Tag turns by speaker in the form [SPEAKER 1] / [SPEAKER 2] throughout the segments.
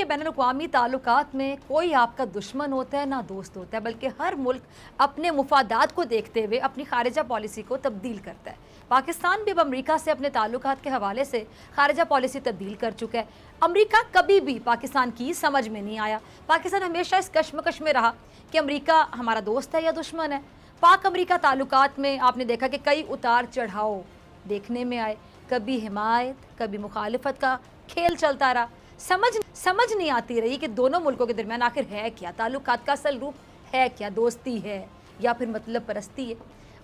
[SPEAKER 1] کہ بین الاقوامی تعلقات میں کوئی آپ کا دشمن ہوتا ہے نہ دوست ہوتا ہے، بلکہ ہر ملک اپنے مفادات کو دیکھتے ہوئے اپنی خارجہ پالیسی کو تبدیل کرتا ہے۔ پاکستان بھی اب امریکہ سے اپنے تعلقات کے حوالے سے خارجہ پالیسی تبدیل کر چکا ہے۔ امریکہ کبھی بھی پاکستان کی سمجھ میں نہیں آیا۔ پاکستان ہمیشہ اس کشمکش میں رہا کہ امریکہ ہمارا دوست ہے یا دشمن ہے۔ پاک امریکہ تعلقات میں آپ نے دیکھا کہ کئی اتار چڑھاؤ دیکھنے میں آئے، کبھی حمایت کبھی مخالفت کا کھیل چلتا رہا۔ سمجھ نہیں آتی رہی کہ دونوں ملکوں کے درمیان آخر ہے کیا، تعلقات کا اصل روپ ہے کیا، دوستی ہے یا پھر مطلب پرستی ہے۔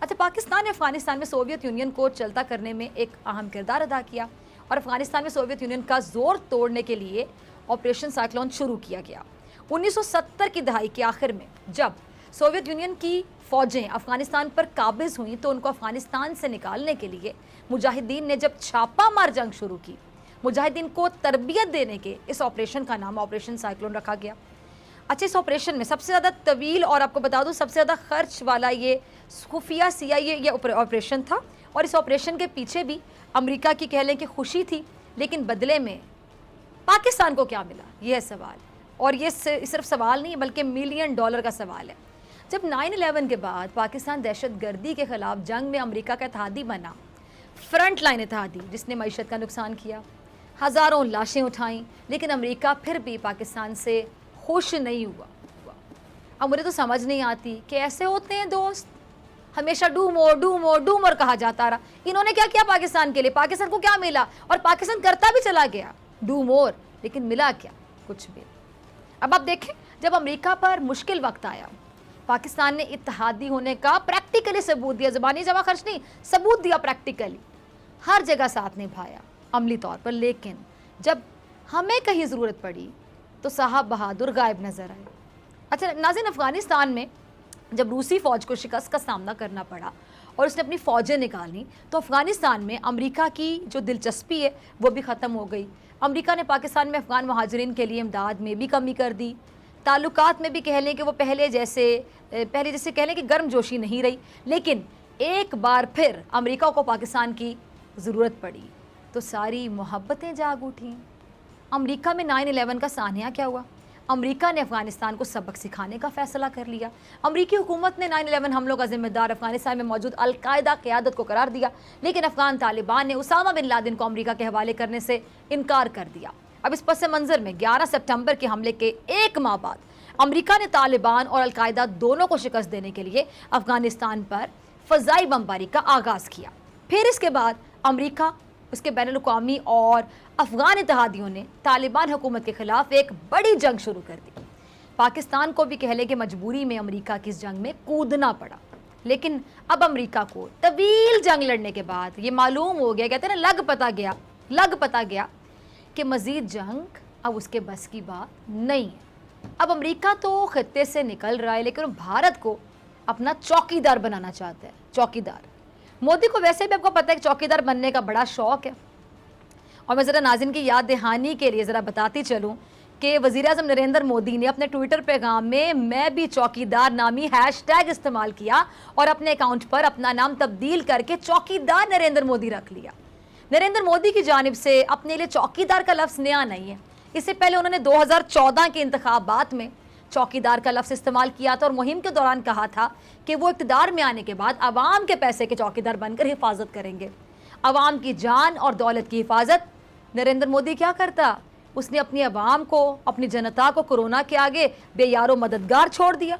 [SPEAKER 1] اچھا، پاکستان نے افغانستان میں سوویت یونین کو چلتا کرنے میں ایک اہم کردار ادا کیا اور افغانستان میں سوویت یونین کا زور توڑنے کے لیے آپریشن سائیکلون شروع کیا گیا۔ 1970 کی دہائی کے آخر میں جب سوویت یونین کی فوجیں افغانستان پر قابض ہوئیں تو ان کو افغانستان سے نکالنے کے لیے مجاہدین نے جب چھاپا مار جنگ شروع کی، مجاہدین کو تربیت دینے کے اس آپریشن کا نام آپریشن سائیکلون رکھا گیا۔ اچھا، اس آپریشن میں سب سے زیادہ طویل اور آپ کو بتا دوں سب سے زیادہ خرچ والا یہ خفیہ CIA یہ آپریشن تھا، اور اس آپریشن کے پیچھے بھی امریکہ کی کہہ لیں کہ خوشی تھی، لیکن بدلے میں پاکستان کو کیا ملا، یہ ہے سوال۔ اور یہ صرف سوال نہیں بلکہ $ملین کا سوال ہے۔ جب 9/11 کے بعد پاکستان دہشت گردی کے خلاف جنگ میں امریکہ کا اتحادی بنا، فرنٹ لائن اتحادی جس نے معیشت کا نقصان کیا، ہزاروں لاشیں اٹھائیں، لیکن امریکہ پھر بھی پاکستان سے خوش نہیں ہوا۔ اب مجھے تو سمجھ نہیں آتی کہ ایسے ہوتے ہیں دوست، ہمیشہ ڈو مور کہا جاتا رہا۔ انہوں نے کیا کیا پاکستان کے لیے، پاکستان کو کیا ملا، اور پاکستان کرتا بھی چلا گیا ڈو مور، لیکن ملا کیا، کچھ بھی۔ اب آپ دیکھیں، جب امریکہ پر مشکل وقت آیا، پاکستان نے اتحادی ہونے کا پریکٹیکلی ثبوت دیا، زبانی جمع خرچ نہیں، ثبوت دیا پریکٹیکلی، ہر جگہ ساتھ نبھایا عملی طور پر۔ لیکن جب ہمیں کہیں ضرورت پڑی تو صاحب بہادر غائب نظر آئے۔ اچھا ناظرین، افغانستان میں جب روسی فوج کو شکست کا سامنا کرنا پڑا اور اس نے اپنی فوجیں نکالیں تو افغانستان میں امریکہ کی جو دلچسپی ہے وہ بھی ختم ہو گئی۔ امریکہ نے پاکستان میں افغان مہاجرین کے لیے امداد میں بھی کمی کر دی، تعلقات میں بھی کہہ لیں کہ وہ پہلے جیسے کہہ لیں کہ گرم جوشی نہیں رہی۔ لیکن ایک بار پھر امریکہ کو پاکستان کی ضرورت پڑی تو ساری محبتیں جاگ اٹھیں۔ امریکہ میں 9/11 کا سانحہ کیا ہوا؟ امریکہ نے افغانستان کو سبق سکھانے کا فیصلہ کر لیا۔ امریکی حکومت نے 9/11 حملوں کا ذمہ دار افغانستان میں موجود القاعدہ قیادت کو قرار دیا، لیکن افغان طالبان نے اسامہ بن لادن کو امریکہ کے حوالے کرنے سے انکار کر دیا۔ اب اس پس منظر میں 11 سپتمبر کے حملے کے ایک ماہ بعد امریکہ نے طالبان اور القاعدہ دونوں کو شکست دینے کے لیے افغانستان پر فضائی بمباری کا آغاز کیا۔ پھر اس کے بعد امریکہ، اس کے بین الاقوامی اور افغان اتحادیوں نے طالبان حکومت کے خلاف ایک بڑی جنگ شروع کر دی۔ پاکستان کو بھی کہہ لیں کہ مجبوری میں امریکہ کی اس جنگ میں کودنا پڑا۔ لیکن اب امریکہ کو طویل جنگ لڑنے کے بعد یہ معلوم ہو گیا، کہتے ہیں نا لگ پتا گیا کہ مزید جنگ اب اس کے بس کی بات نہیں ہے۔ اب امریکہ تو خطے سے نکل رہا ہے، لیکن بھارت کو اپنا چوکیدار بنانا چاہتا ہے۔ چوکیدار مودی کو ویسے بھی آپ کو پتہ ہے کہ چوکیدار بننے کا بڑا شوق ہے۔ اور میں ذرا ناظرین کی یاد دہانی کے لیے ذرا بتاتی چلوں کہ وزیر اعظم نریندر مودی نے اپنے ٹویٹر پیغام میں بھی چوکیدار نامی ہیش ٹیگ استعمال کیا اور اپنے اکاؤنٹ پر اپنا نام تبدیل کر کے چوکیدار نریندر مودی رکھ لیا۔ نریندر مودی کی جانب سے اپنے لیے چوکیدار کا لفظ نیا نہیں ہے۔ اس سے پہلے انہوں نے 2014 کے انتخابات میں چوکیدار کا لفظ استعمال کیا تھا اور مہم کے دوران کہا تھا کہ وہ اقتدار میں آنے کے بعد عوام کے پیسے کے چوکیدار بن کر حفاظت کریں گے۔ عوام کی جان اور دولت کی حفاظت نریندر مودی کیا کرتا؟ اس نے اپنی عوام کو، اپنی جنتا کو کورونا کے آگے بے یار و مددگار چھوڑ دیا،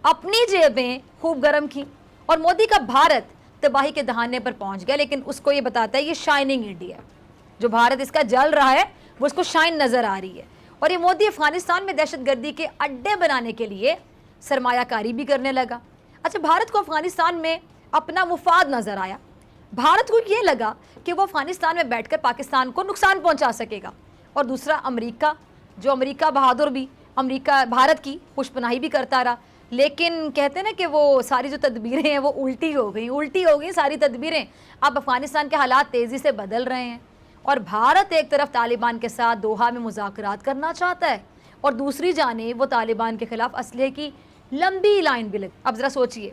[SPEAKER 1] اپنی جیبیں خوب گرم کی، اور مودی کا بھارت تباہی کے دہانے پر پہنچ گیا۔ لیکن اس کو یہ بتاتا ہے یہ شائننگ انڈیا، جو بھارت اس کا جل رہا ہے وہ اس کو شائن نظر آ رہی ہے۔ اور یہ مودی افغانستان میں دہشت گردی کے اڈے بنانے کے لیے سرمایہ کاری بھی کرنے لگا۔ اچھا، بھارت کو افغانستان میں اپنا مفاد نظر آیا۔ بھارت کو یہ لگا کہ وہ افغانستان میں بیٹھ کر پاکستان کو نقصان پہنچا سکے گا، اور دوسرا امریکہ، جو امریکہ بہادر بھی بھارت کی پشپناہی بھی کرتا رہا۔ لیکن کہتے ہیں نا کہ وہ ساری جو تدبیریں ہیں وہ الٹی ہو گئیں ساری تدبیریں۔ اب افغانستان کے حالات تیزی سے بدل رہے ہیں، اور بھارت ایک طرف طالبان کے ساتھ دوحہ میں مذاکرات کرنا چاہتا ہے، اور دوسری جانب وہ طالبان کے خلاف اسلحے کی لمبی لائن بھی لگی۔ اب ذرا سوچئے،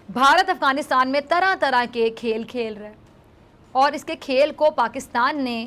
[SPEAKER 1] بھارت افغانستان میں طرح طرح کے کھیل کھیل رہا ہے، اور اس کے کھیل کو پاکستان نے